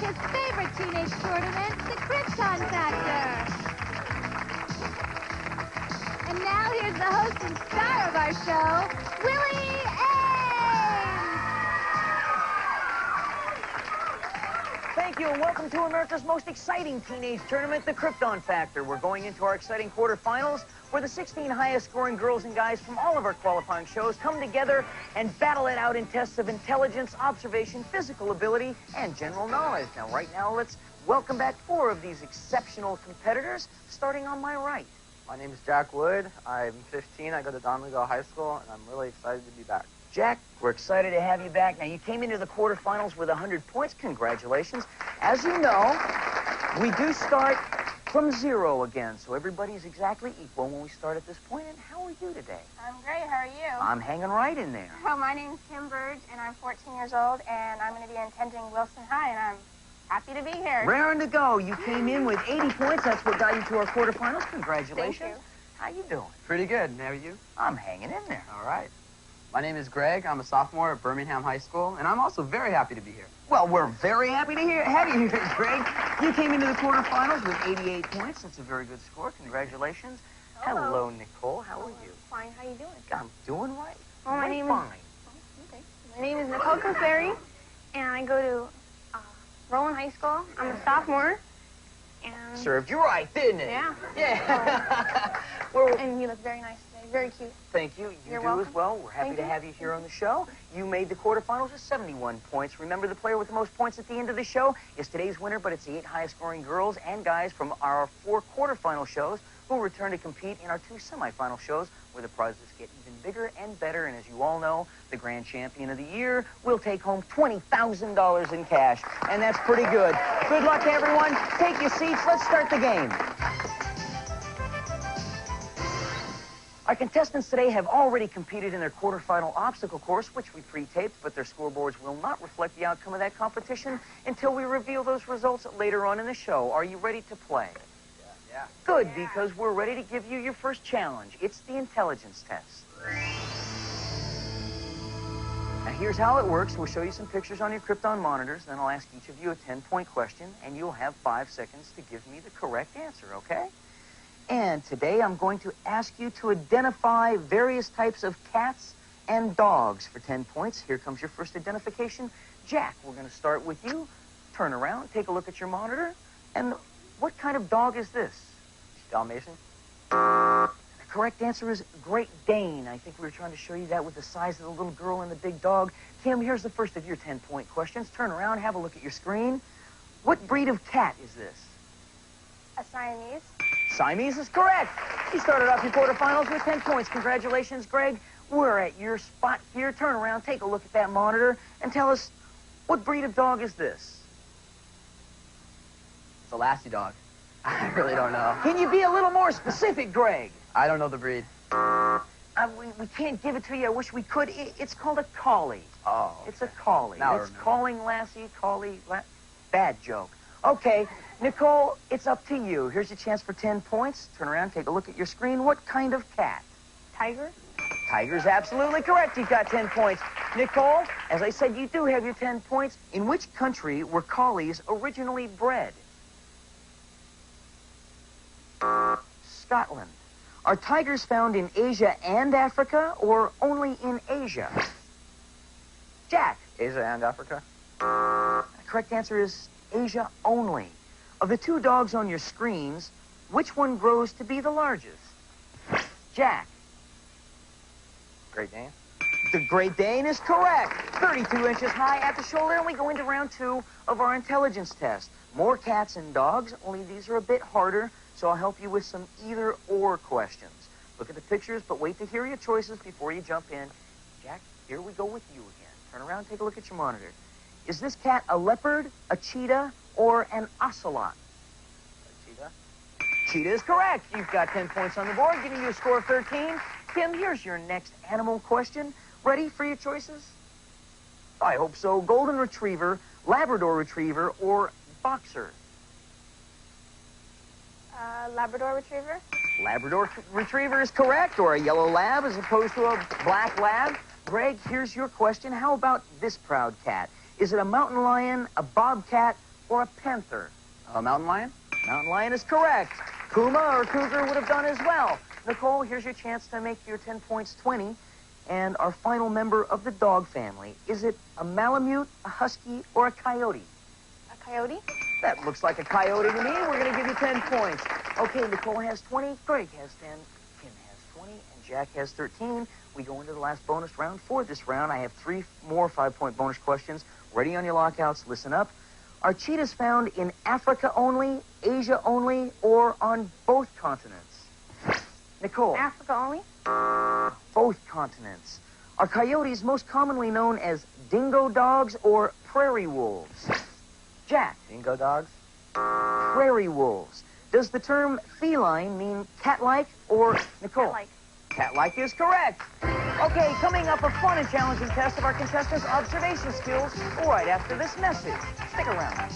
his favorite teenage tournament, the Krypton Factor. And now here's the host and star of our show, Willie Ames! Thank you, and welcome to America's most exciting teenage tournament, the Krypton Factor. We're going into our exciting quarterfinals, where the 16 highest-scoring girls and guys from all of our qualifying shows come together and battle it out in tests of intelligence, observation, physical ability, and general knowledge. Now, right now, let's welcome back 4 of these exceptional competitors, starting on my right. My name is Jack Wood. I'm 15. I go to Don Miguel High School, and I'm really excited to be back. Jack, we're excited to have you back. Now, you came into the quarterfinals with 100 points. Congratulations. As you know, we do start from 0 again, so everybody's exactly equal when we start at this point. And how are you today? I'm great. How are you? I'm hanging right in there. Well, my name's Kim Burge, and I'm 14 years old, and I'm going to be attending Wilson High, and I'm happy to be here. Raring to go. You came in with 80 points. That's what got you to our quarterfinals. Congratulations. Thank you. How you doing? Pretty good. And how are you? I'm hanging in there. All right. My name is Greg. I'm a sophomore at Birmingham High School, and I'm also very happy to be here. Well, we're very happy to have you here, Greg. You came into the quarterfinals with 88 points. That's a very good score. Congratulations. Hello, Nicole. How are you? Fine. How you doing? I'm doing right. Well, my name fine. Okay. My name is Nikole, and I go to Rowan High School. I'm a sophomore, and Served you right, didn't it? yeah. Yeah. And you look very nice today. Very cute. Thank you. You You're do welcome. as well. We're happy Thank to you. have you here on the show. You made the quarterfinals with 71 points. Remember, the player with the most points at the end of the show is today's winner, but it's the 8 highest-scoring girls and guys from our 4 quarterfinal shows who return to compete in our 2 semifinal shows, where the prizes get even bigger and better. And as you all know, the grand champion of the year will take home $20,000 in cash, and that's pretty good. Good luck to everyone. Take your seats. Let's start the game. Our contestants today have already competed in their quarterfinal obstacle course, which we pre-taped, but their scoreboards will not reflect the outcome of that competition until we reveal those results later on in the show. Are you ready to play? Yeah. Good, because we're ready to give you your first challenge. It's the intelligence test. Now, here's how it works. We'll show you some pictures on your Krypton monitors, then I'll ask each of you a 10-point question, and you'll have 5 seconds to give me the correct answer, okay? And today I'm going to ask you to identify various types of cats and dogs for 10 points. Here comes your first identification. Jack, we're going to start with you. Turn around, take a look at your monitor. And what kind of dog is this? Dalmatian? The correct answer is Great Dane. I think we were trying to show you that with the size of the little girl and the big dog. Kim, here's the first of your 10-point questions. Turn around, have a look at your screen. What breed of cat is this? A Siamese. Siamese is correct. You started off your quarterfinals with 10 points. Congratulations, Greg. We're at your spot here. Turn around, take a look at that monitor, and tell us, what breed of dog is this? It's a Lassie dog. I really don't know. Can you be a little more specific, Greg? I don't know the breed. We can't give it to you. I wish we could. It's called a collie. Oh. It's a collie. Now I It's remember. calling Lassie, bad joke. Okay, Nicole, it's up to you. Here's your chance for 10 points. Turn around, take a look at your screen. What kind of cat? Tiger. Tiger's absolutely correct. You've got 10 points. Nicole, as I said, you do have your 10 points. In which country were collies originally bred? Scotland. Are tigers found in Asia and Africa, or only in Asia? Jack. Asia and Africa? The correct answer is Asia only. Of the 2 dogs on your screens, which one grows to be the largest? Jack. Great Dane? The Great Dane is correct. 32 inches high at the shoulder, and we go into round 2 of our intelligence test. More cats and dogs, only these are a bit harder, so I'll help you with some either-or questions. Look at the pictures, but wait to hear your choices before you jump in. Jack, here we go with you again. Turn around, take a look at your monitor. Is this cat a leopard, a cheetah, or an ocelot? A cheetah? Cheetah is correct. You've got 10 points on the board, giving you a score of 13. Kim, here's your next animal question. Ready for your choices? I hope so. Golden Retriever, Labrador Retriever, or Boxer? Labrador Retriever. Labrador Retriever is correct, or a yellow lab as opposed to a black lab. Greg, here's your question. How about this proud cat? Is it a mountain lion, a bobcat, or a panther? Mountain lion? Mountain lion is correct. Puma or cougar would have done as well. Nikole, here's your chance to make your 10 points 20. And our final member of the dog family, is it a Malamute, a Husky, or a Coyote? A coyote? That looks like a coyote to me. We're going to give you 10 points. Okay, Nikole has 20, Greg has 10, Kim has 20, and Jack has 13. We go into the last bonus round. For this round, I have 3 more 5-point bonus questions. Ready on your lockouts. Listen up. Are cheetahs found in Africa only, Asia only, or on both continents? Nikole. Africa only? Both continents. Are coyotes most commonly known as dingo dogs or prairie wolves? Jack. Dingo dogs? Prairie wolves. Does the term feline mean cat-like or Nikole? Cat-like. Cat-like is correct. Okay, coming up, a fun and challenging test of our contestants' observation skills right after this message. Stick around.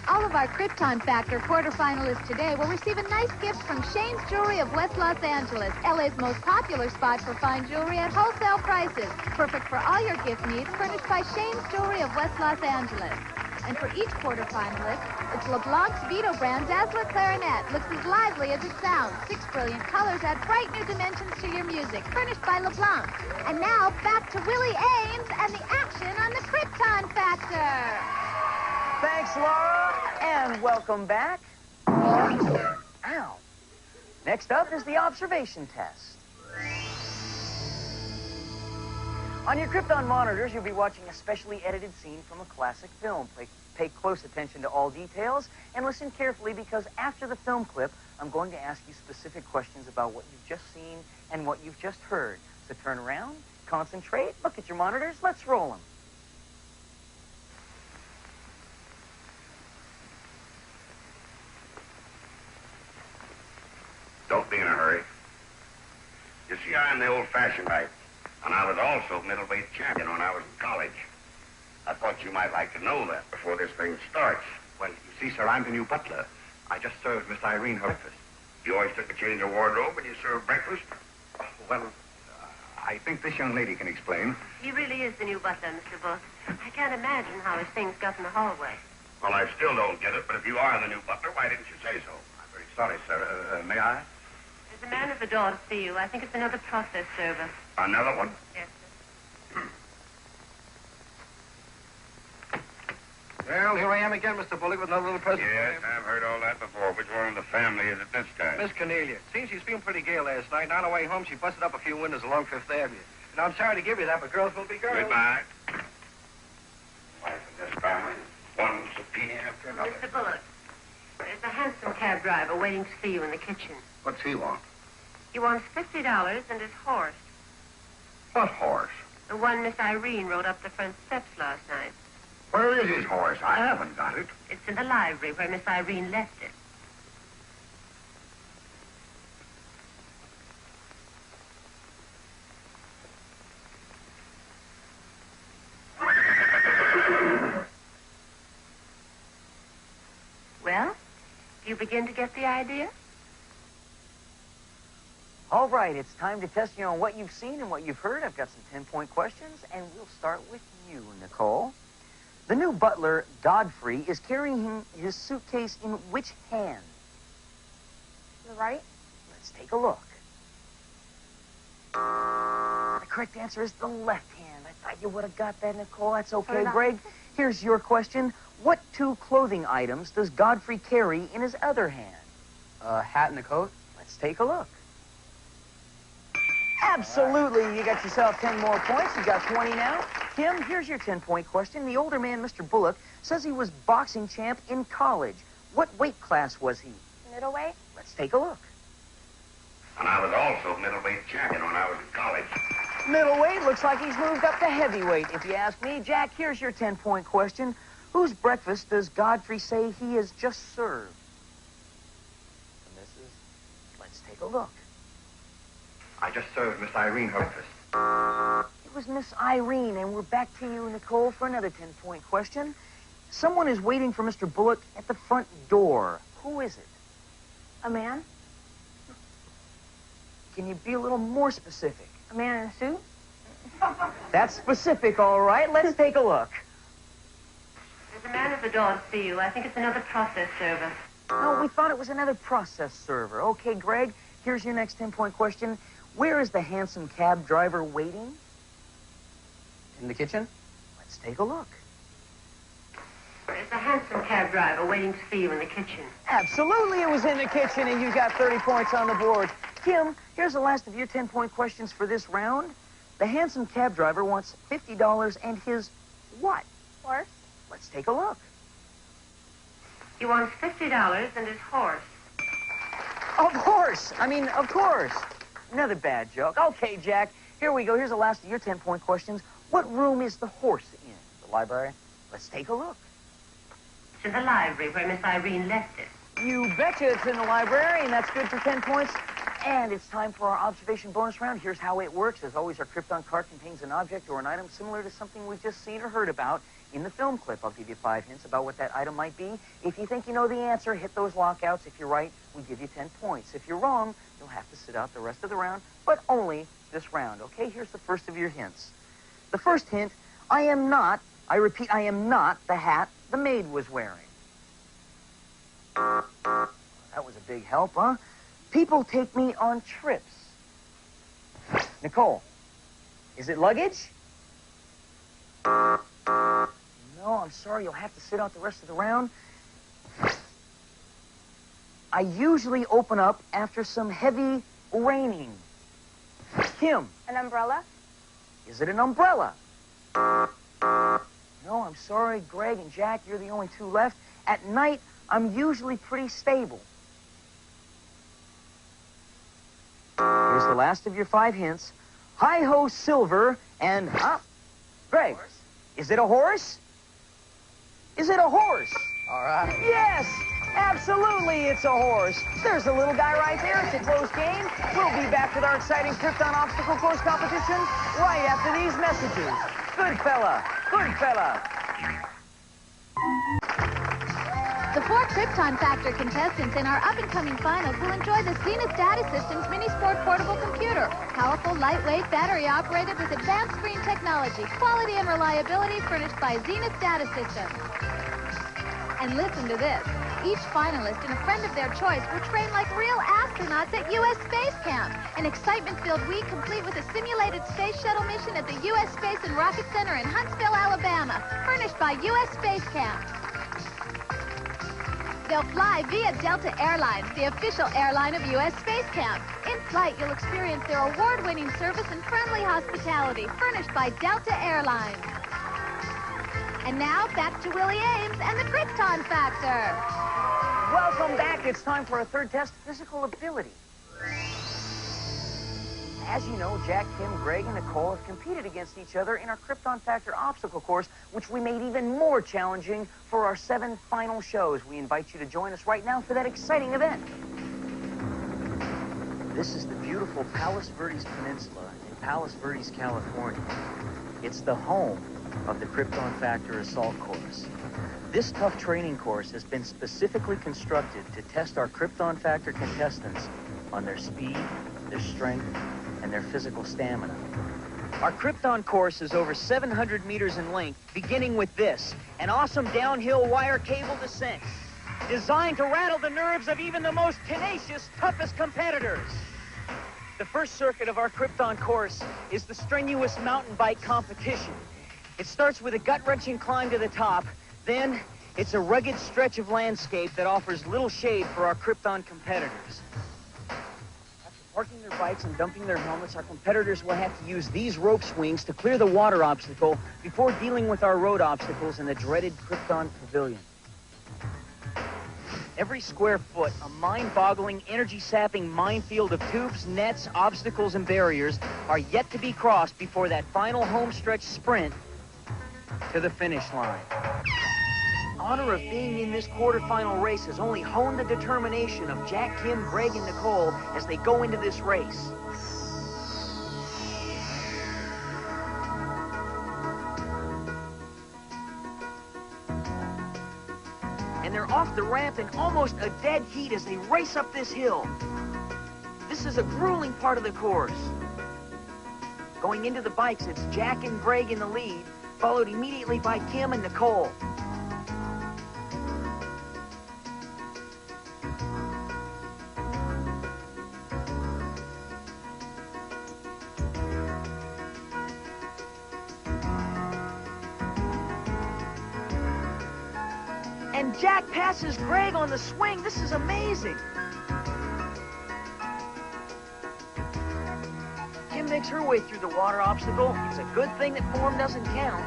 All of our Krypton Factor quarterfinalists today will receive a nice gift from Shane's Jewelry of West Los Angeles, LA's most popular spot for fine jewelry at wholesale prices. Perfect for all your gift needs, furnished by Shane's Jewelry of West Los Angeles. And for each quarterfinalist, it's LeBlanc's Vito brand Dazzler Clarinet. Looks as lively as it sounds. 6 brilliant colors add bright new dimensions to your music. Furnished by LeBlanc. And now, back to Willie Ames and the action on the Krypton Factor. Thanks, Laura, and welcome back. Ow. Next up is the observation test. On your Krypton monitors, you'll be watching a specially edited scene from a classic film. Pay close attention to all details and listen carefully because after the film clip, I'm going to ask you specific questions about what you've just seen and what you've just heard. So turn around, concentrate, look at your monitors, let's roll them. Don't be in a hurry. You see, I'm the old-fashioned type, and I was also middleweight champion when I was in college. I thought you might like to know that before this thing starts. Well, you see, sir, I'm the new butler. I just served Miss Irene her breakfast. You always took a change of wardrobe when you served breakfast? Well, I think this young lady can explain. He really is the new butler, Mr. Bull. I can't imagine how his things got in the hallway. Well, I still don't get it, but if you are the new butler, why didn't you say so? I'm very sorry, sir. May I? There's a man at the door to see you. I think it's another process server. Another one? Yes, sir. Well, here I am again, Mr. Bullock, with another little present. Yes, I've heard all that before. Which one in the family is it this time? Miss Cornelia. Seems she's feeling pretty gay last night. And on her way home, she busted up a few windows along Fifth Avenue. And I'm sorry to give you that, but girls will be girls. Goodbye. Wife of this family, one subpoena after another. Mr. Bullock, there's a hansom cab driver waiting to see you in the kitchen. What's he want? He wants $50 and his horse. What horse? The one Miss Irene rode up the front steps last night. Where is his horse? I haven't got it. It's in the library where Miss Irene left it. Well, do you begin to get the idea? All right, it's time to test you on what you've seen and what you've heard. I've got some 10-point questions, and we'll start with you, Nikole. The new butler, Godfrey, is carrying his suitcase in which hand? The right? Let's take a look. The correct answer is the left hand. I thought you would have got that, Nikole. That's okay, Greg. Here's your question. What 2 clothing items does Godfrey carry in his other hand? A hat and a coat? Let's take a look. Absolutely. You got yourself 10 more points. You got 20 now. Kim, here's your 10-point question. The older man, Mr. Bullock, says he was boxing champ in college. What weight class was he? Middleweight? Let's take a look. And I was also middleweight champion when I was in college. Middleweight looks like he's moved up to heavyweight, if you ask me. Jack, here's your 10-point question. Whose breakfast does Godfrey say he has just served? The missus? Let's take a look. I just served Miss Irene her breakfast. It was Miss Irene, and we're back to you, Nikole, for another 10-point question. Someone is waiting for Mr. Bullock at the front door. Who is it? A man? Can you be a little more specific? A man in a suit? That's specific, all right. Let's take a look. There's a man at the door to see you. I think it's another process server. No, we thought it was another process server. Okay, Greg, here's your next 10-point question. Where is the handsome cab driver waiting? In the kitchen? Let's take a look. There's a handsome cab driver waiting to see you in the kitchen. Absolutely, it was in the kitchen, and you got 30 points on the board. Kim, here's the last of your 10-point questions for this round. The handsome cab driver wants $50 and his what? Horse. Let's take a look. He wants $50 and his horse. Of course. Of course. Another bad joke. Okay, Jack, here we go. Here's the last of your 10-point questions. What room is the horse in? The library? Let's take a look. It's in the library where Miss Irene left it. You betcha it's in the library, and that's good for 10 points. And it's time for our observation bonus round. Here's how it works. As always, our Krypton card contains an object or an item similar to something we've just seen or heard about in the film clip. I'll give you 5 hints about what that item might be. If you think you know the answer, hit those lockouts. If you're right, we give you 10 points. If you're wrong, you'll have to sit out the rest of the round, but only this round. Okay, here's the first of your hints. The first hint, I repeat, I am not the hat the maid was wearing. That was a big help, huh? People take me on trips. Nikole, is it luggage? No, I'm sorry. You'll have to sit out the rest of the round. I usually open up after some heavy raining. Kim. An umbrella. Is it an umbrella? No, I'm sorry. Greg and Jack, you're the only 2 left. At night, I'm usually pretty stable. Here's the last of your 5 hints. Hi-ho silver and... Greg, is it a horse? Is it a horse? All right. Yes, absolutely it's a horse. There's a little guy right there. It's a close game. We'll be back with our exciting Krypton obstacle course competition right after these messages. Good fella. Good fella. The 4 Krypton Factor contestants in our up-and-coming finals will enjoy the Zenith Data Systems Mini-Sport Portable Computer. Powerful, lightweight, battery-operated with advanced screen technology. Quality and reliability furnished by Zenith Data Systems. And listen to this. Each finalist and a friend of their choice will train like real astronauts at U.S. Space Camp. An excitement-filled week complete with a simulated space shuttle mission at the U.S. Space and Rocket Center in Huntsville, Alabama. Furnished by U.S. Space Camp. They'll fly via Delta Airlines, the official airline of U.S. Space Camp. In flight, you'll experience their award-winning service and friendly hospitality, furnished by Delta Airlines. And now, back to Willie Ames and the Krypton Factor. Welcome back. It's time for our 3rd test, physical ability. As you know, Jack, Kim, Greg, and Nikole have competed against each other in our Krypton Factor obstacle course, which we made even more challenging for our 7 final shows. We invite you to join us right now for that exciting event. This is the beautiful Palos Verdes Peninsula in Palos Verdes, California. It's the home of the Krypton Factor assault course. This tough training course has been specifically constructed to test our Krypton Factor contestants on their speed, their strength, and their physical stamina. Our Krypton course is over 700 meters in length, beginning with this, an awesome downhill wire cable descent, designed to rattle the nerves of even the most tenacious, toughest competitors. The first circuit of our Krypton course is the strenuous mountain bike competition. It starts with a gut-wrenching climb to the top, then it's a rugged stretch of landscape that offers little shade for our Krypton competitors. Parking their bikes and dumping their helmets, our competitors will have to use these rope swings to clear the water obstacle before dealing with our road obstacles in the dreaded Krypton Pavilion. Every square foot, a mind-boggling, energy-sapping minefield of tubes, nets, obstacles, and barriers are yet to be crossed before that final homestretch sprint to the finish line. The honor of being in this quarterfinal race has only honed the determination of Jack, Kim, Greg, and Nikole as they go into this race. And they're off the ramp in almost a dead heat as they race up this hill. This is a grueling part of the course. Going into the bikes, it's Jack and Greg in the lead, followed immediately by Kim and Nikole. And Jack passes Greg on the swing. This is amazing. Kim makes her way through the water obstacle. It's a good thing that form doesn't count.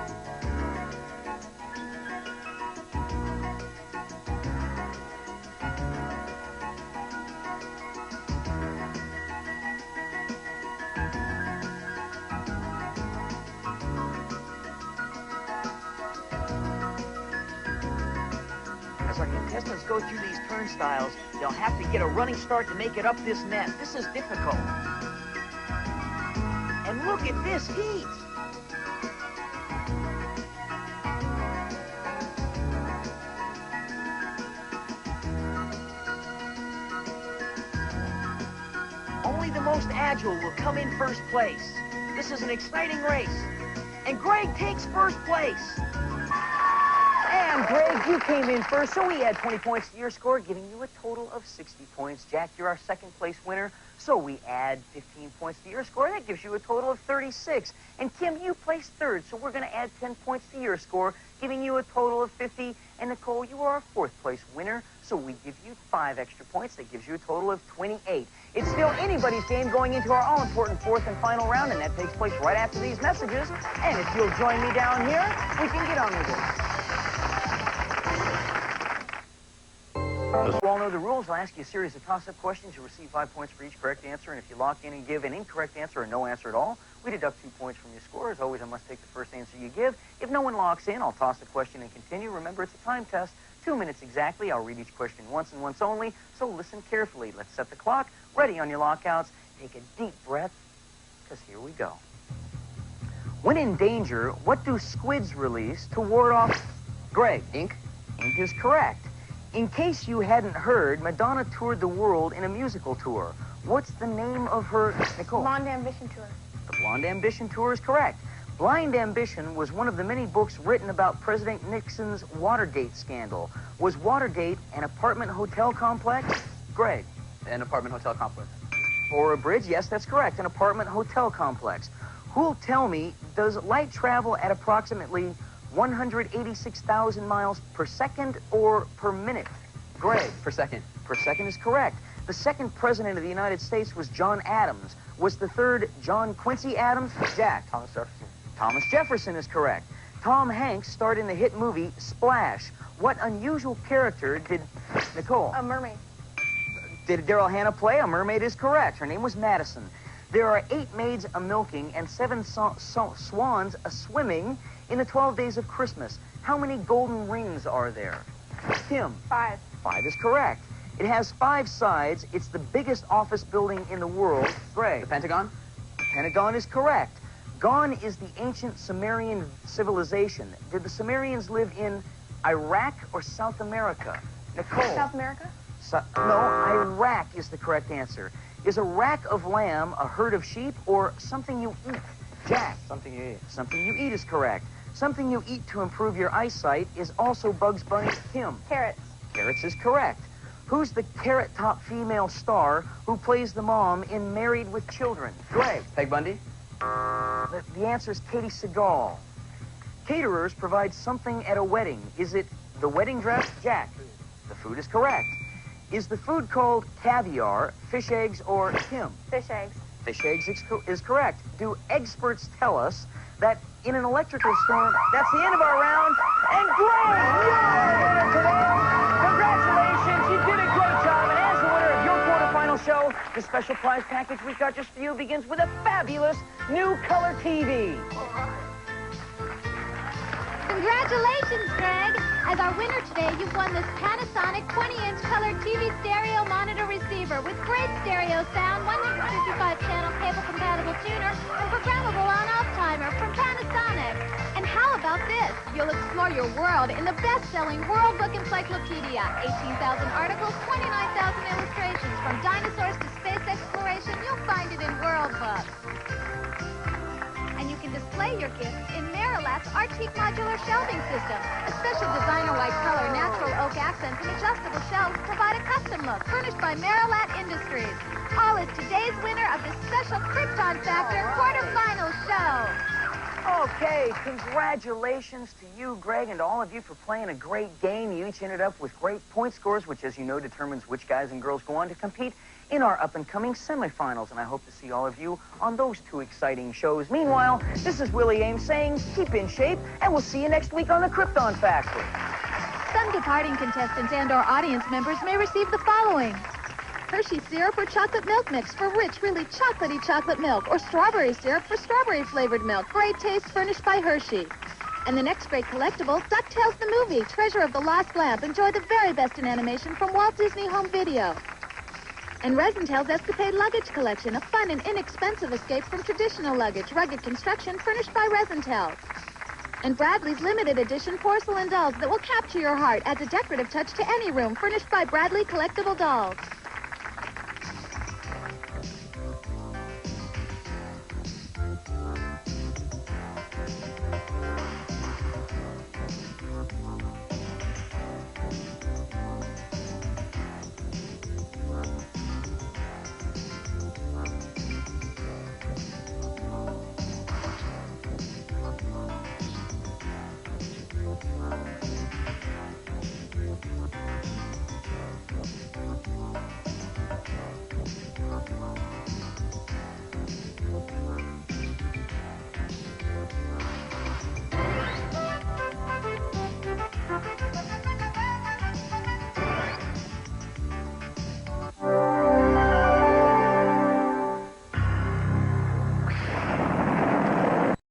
As our contestants go through these turnstiles, they'll have to get a running start to make it up this net. This is difficult. And look at this heat. Only the most agile will come in first place. This is an exciting race. And Greg takes first place. And Greg, you came in first, so we add 20 points to your score, giving you a total of 60 points. Jack, you're our second place winner, so we add 15 points to your score. That gives you a total of 36. And Kim, you placed third, so we're going to add 10 points to your score, giving you a total of 50. And Nikole, you are our fourth place winner, so we give you 5 extra points. That gives you a total of 28. It's still anybody's game going into our all-important fourth and final round, and that takes place right after these messages. And if you'll join me down here, we can get on with it. You all know the rules. I'll ask you a series of toss-up questions. You'll receive 5 points for each correct answer, and if you lock in and give an incorrect answer or no answer at all, we deduct 2 points from your score. As always, I must take the first answer you give. If no one locks in, I'll toss the question and continue. Remember, it's a time test. 2 minutes exactly. I'll read each question once and once only, so listen carefully. Let's set the clock. Ready on your lockouts. Take a deep breath, because here we go. When in danger, what do squids release to ward off... Greg? Ink? Ink is correct. In case you hadn't heard, Madonna toured the world in a musical tour. What's the name of her... Nikole? Blonde Ambition Tour. The Blonde Ambition Tour is correct. Blind Ambition was one of the many books written about President Nixon's Watergate scandal. Was Watergate an apartment hotel complex? Greg? An apartment hotel complex. Or a bridge? Yes, that's correct. An apartment hotel complex. Who'll tell me, does light travel at approximately 186,000 miles per second or per minute? Greg? Per second. Per second is correct. The second president of the United States was John Adams. Was the third John Quincy Adams? Jack? Thomas Jefferson. Thomas Jefferson is correct. Tom Hanks starred in the hit movie Splash. What unusual character did... Nikole? A mermaid. Did Daryl Hannah play? A mermaid is correct. Her name was Madison. There are 8 maids a-milking and 7 swans a-swimming in the 12 days of Christmas. How many golden rings are there? Kim? 5. 5 is correct. It has 5 sides. It's the biggest office building in the world. Greg? The Pentagon? The Pentagon is correct. Gon is the ancient Sumerian civilization. Did the Sumerians live in Iraq or South America? Nikole? South America? No, Iraq is the correct answer. Is a rack of lamb a herd of sheep or something you eat? Jack? Something you eat. Something you eat is correct. Something you eat to improve your eyesight is also Bugs Bunny's Kim. Carrots. Carrots is correct. Who's the carrot-top female star who plays the mom in Married with Children? Greg? Peg Bundy? The answer is Katie Seagal. Caterers provide something at a wedding. Is it the wedding dress? Jack? The food is correct. Is the food called caviar, fish eggs, or Kim? Fish eggs. Fish eggs is correct. Do experts tell us that in an electrical storm... That's the end of our round. And Greg, you're our winner today. Congratulations. You did a great job. And as the winner of your quarterfinal show, the special prize package we've got just for you begins with a fabulous new color TV. Congratulations, Greg! As our winner today, you've won this Panasonic 20-inch color TV stereo monitor receiver with great stereo sound, 155-channel cable-compatible tuner, and programmable on-off timer from Panasonic. And how about this? You'll explore your world in the best-selling World Book Encyclopedia. 18,000 articles, 29,000 illustrations. From dinosaurs to space exploration, you'll find it in World Book. and display your gifts in Marilat's Arctique Modular Shelving System. A special designer white color, natural oak accents, and adjustable shelves provide a custom look, furnished by Marilat Industries. All is today's winner of the special Krypton Factor quarterfinals show. Okay, congratulations to you, Greg, and to all of you for playing a great game. You each ended up with great point scores, which, as you know, determines which guys and girls go on to compete in our up-and-coming semifinals, and I hope to see all of you on those two exciting shows. Meanwhile, this is Willie Ames saying keep in shape, and we'll see you next week on the Krypton Factory. Some departing contestants and our audience members may receive the following: Hershey syrup or chocolate milk mix for rich, really chocolatey chocolate milk, or strawberry syrup for strawberry-flavored milk. Great taste, furnished by Hershey. And the next great collectible, DuckTales the movie, Treasure of the Lost Lamp. Enjoy the very best in animation from Walt Disney Home Video. And Resentale's Escapade Luggage Collection, a fun and inexpensive escape from traditional luggage, rugged construction, furnished by Resentale. And Bradley's limited edition porcelain dolls that will capture your heart, adds a decorative touch to any room, furnished by Bradley Collectible Dolls.